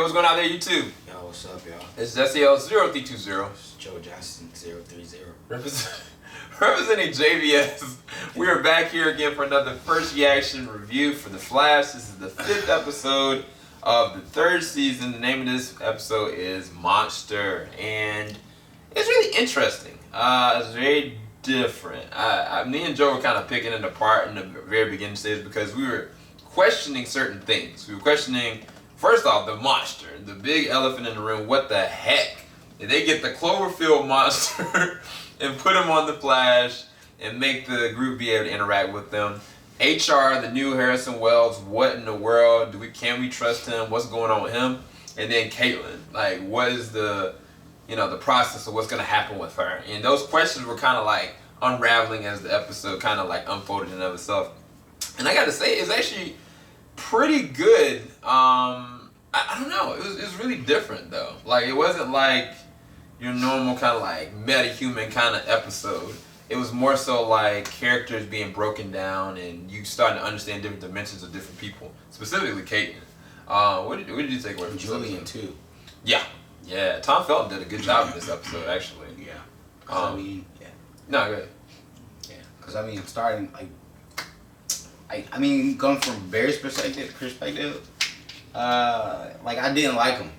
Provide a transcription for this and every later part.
what's going on there, YouTube? Yo, what's up, y'all? It's SEL0320. It's Joe Johnson 030. Representing JVS. We are back here again for another first reaction review for The Flash. This is the 5th episode of the 3rd season. The name of this episode is Monster, and it's really interesting. It's very different. Me and Joe were kind of picking it apart in the very beginning stage because we were questioning certain things. We were questioning, first off, the monster, the big elephant in the room. What the heck? Did they get the Cloverfield monster and put him on the Flash and make the group be able to interact with them? HR, the new Harrison Wells, what in the world? Can we trust him? What's going on with him? And then Kalyn, like, what is the process of what's going to happen with her? And those questions were kind of like unraveling as the episode kind of like unfolded in of itself. And I got to say, it's actually pretty good. I don't know. It was really different though. Like, it wasn't like your normal kind of like meta-human kind of episode. It was more so like characters being broken down and you starting to understand different dimensions of different people. Specifically Caitlin. What did you take away from Julian too? Yeah. Tom Felton did a good job in this episode, actually. Yeah. No, go ahead. Yeah. Because I mean, starting going from Barry's perspective, like, I didn't like him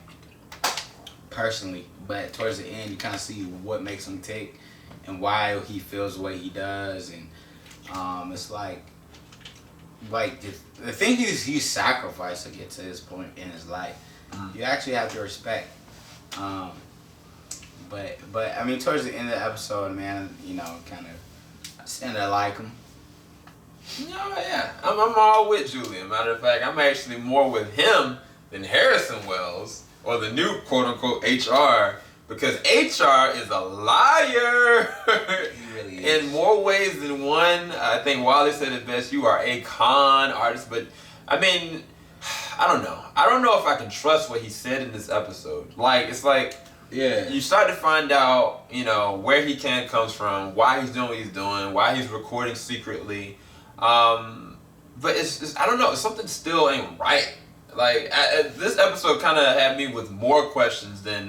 personally, but towards the end you kind of see what makes him tick and why he feels the way he does, and it's like the thing he sacrificed to get to this point in his life, you actually have to respect. But I mean, towards the end of the episode, man, kind of I ended to like him. No, yeah. I'm all with Julian. Matter of fact, I'm actually more with him than Harrison Wells or the new quote-unquote HR, because HR is a liar. He really is. In more ways than one. I think Wally said it best, you are a con artist, but I mean, I don't know. I don't know if I can trust what he said in this episode. Like, it's like, yeah, you start to find out, where he comes from, why he's doing what he's doing, why he's recording secretly. But it's I don't know, something still ain't right. Like, this episode kind of had me with more questions than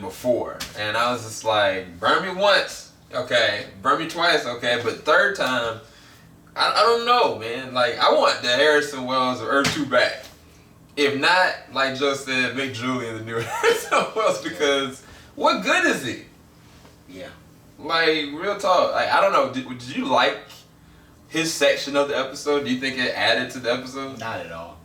before, and I was just like, burn me once, okay, burn me twice, okay, but third time, I don't know, man. Like, I want the Harrison Wells of Earth 2 back. If not, like Joe said, make Julian the new Harrison Wells, because what good is he? Yeah. Like, real talk. Like, I don't know. Did you like his section of the episode? Do you think it added to the episode? Not at all.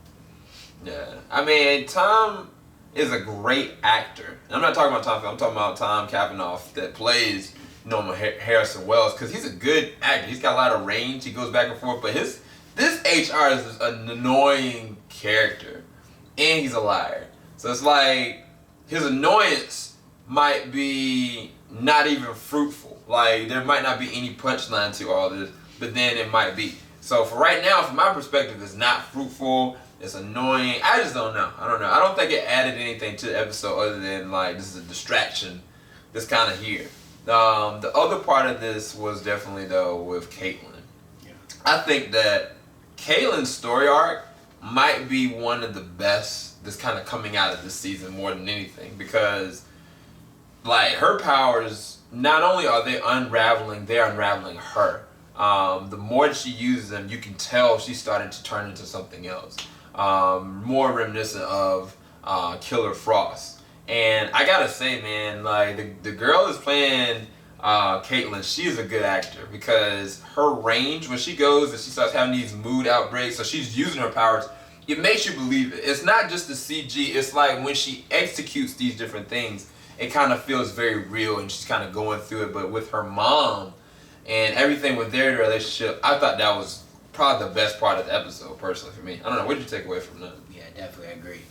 Yeah. I mean, Tom is a great actor. And I'm not talking about Tom. I'm talking about Tom Cavanaugh that plays normal Harrison Wells, because he's a good actor. He's got a lot of range. He goes back and forth. But this HR is an annoying character. And he's a liar. So it's like his annoyance might be not even fruitful. Like, there might not be any punchline to all this, but then it might be. So for right now, from my perspective, it's not fruitful. It's annoying. I just don't know. I don't know. I don't think it added anything to the episode other than, like, this is a distraction that's kind of here. The other part of this was definitely, though, with Caitlyn. Yeah. I think that Caitlin's story arc might be one of the best that's kind of coming out of this season more than anything, because, like, her powers, not only are they unraveling, they're unraveling her. The more that she uses them, you can tell she's starting to turn into something else. More reminiscent of Killer Frost. And I gotta say, man, like, the girl is playing Caitlyn. She is a good actor, because her range, when she goes and she starts having these mood outbreaks, so she's using her powers, it makes you believe it. It's not just the CG. It's like when she executes these different things, it kind of feels very real, and she's kind of going through it. But with her mom and everything with their relationship, I thought that was probably the best part of the episode, personally, for me. I don't know. What did you take away from that? Yeah, definitely agree.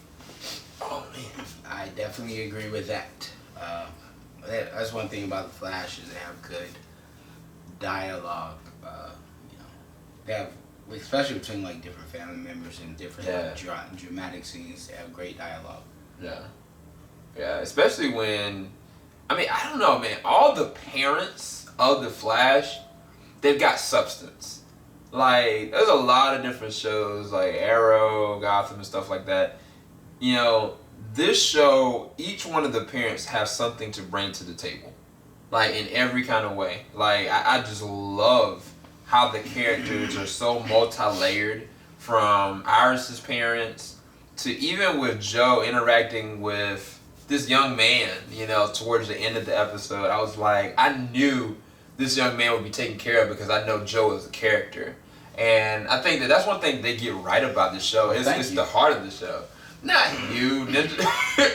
Oh, man. I definitely agree with that. That's one thing about the Flash, is they have good dialogue. They have, especially between, like, different family members and different dramatic scenes, they have great dialogue. Yeah, especially when, I mean, I don't know, man. All the parents of the Flash, they've got substance. Like, there's a lot of different shows, like Arrow, Gotham, and stuff like that. you know, this show, each one of the parents have something to bring to the table, like in every kind of way. Like I just love how the characters are so multi-layered, from Iris's parents to even with Joe interacting with this young man, you know, towards the end of the episode. I was like, I knew this young man would be taken care of because I know Joe as a character. And I think that's one thing they get right about the show. It's the heart of the show. Not you, Ninja.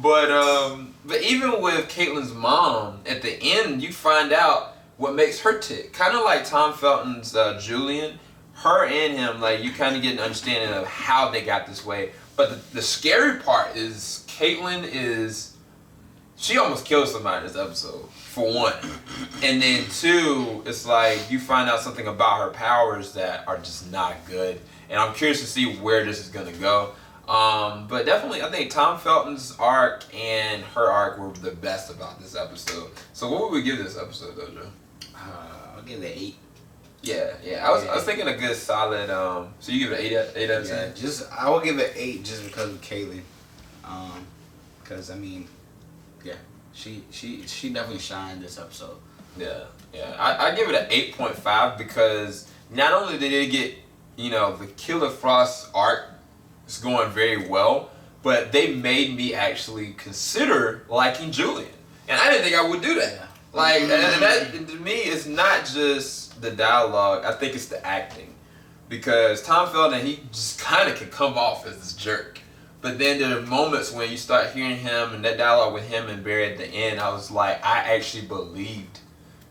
But even with Caitlyn's mom, at the end, you find out what makes her tick. Kind of like Tom Felton's Julian. Her and him, like, you kind of get an understanding of how they got this way. But the scary part is she almost killed somebody in this episode, for one. And then two, it's like you find out something about her powers that are just not good. And I'm curious to see where this is going to go. But definitely, I think Tom Felton's arc and her arc were the best about this episode. So what would we give this episode, though, Joe? I'll give it 8. Yeah. I was thinking a good solid. So you give it 8 out of 10? Yeah, I will give it 8 just because of Kalyn. Because I mean, yeah, she definitely shined this episode. Yeah. I give it an 8.5 because not only did it get, you know, the Killer Frost arc is going very well, but they made me actually consider liking Julian, and I didn't think I would do that. Yeah. Like, and that to me, it's not just the dialogue. I think it's the acting, because Tom Felton, he just kind of can come off as this jerk, but then there are moments when you start hearing him and that dialogue with him and Barry at the end. I was like, I actually believed,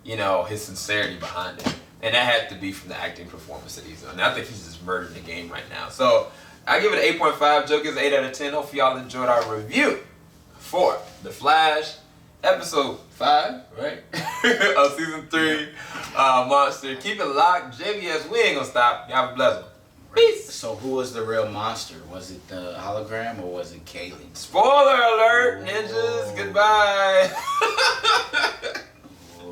you know, his sincerity behind it, and that had to be from the acting performance that he's done. And I think he's just murdering the game right now. So I give it an 8.5. Joe gives it 8 out of 10. Hopefully y'all enjoyed our review for The Flash, episode 5, right? of season 3, Monster. Keep it locked. JVS, we ain't gonna stop. Y'all have a blessed one. Peace. So who was the real monster? Was it the hologram or was it Kalyn? Spoiler alert, ninjas. Goodbye.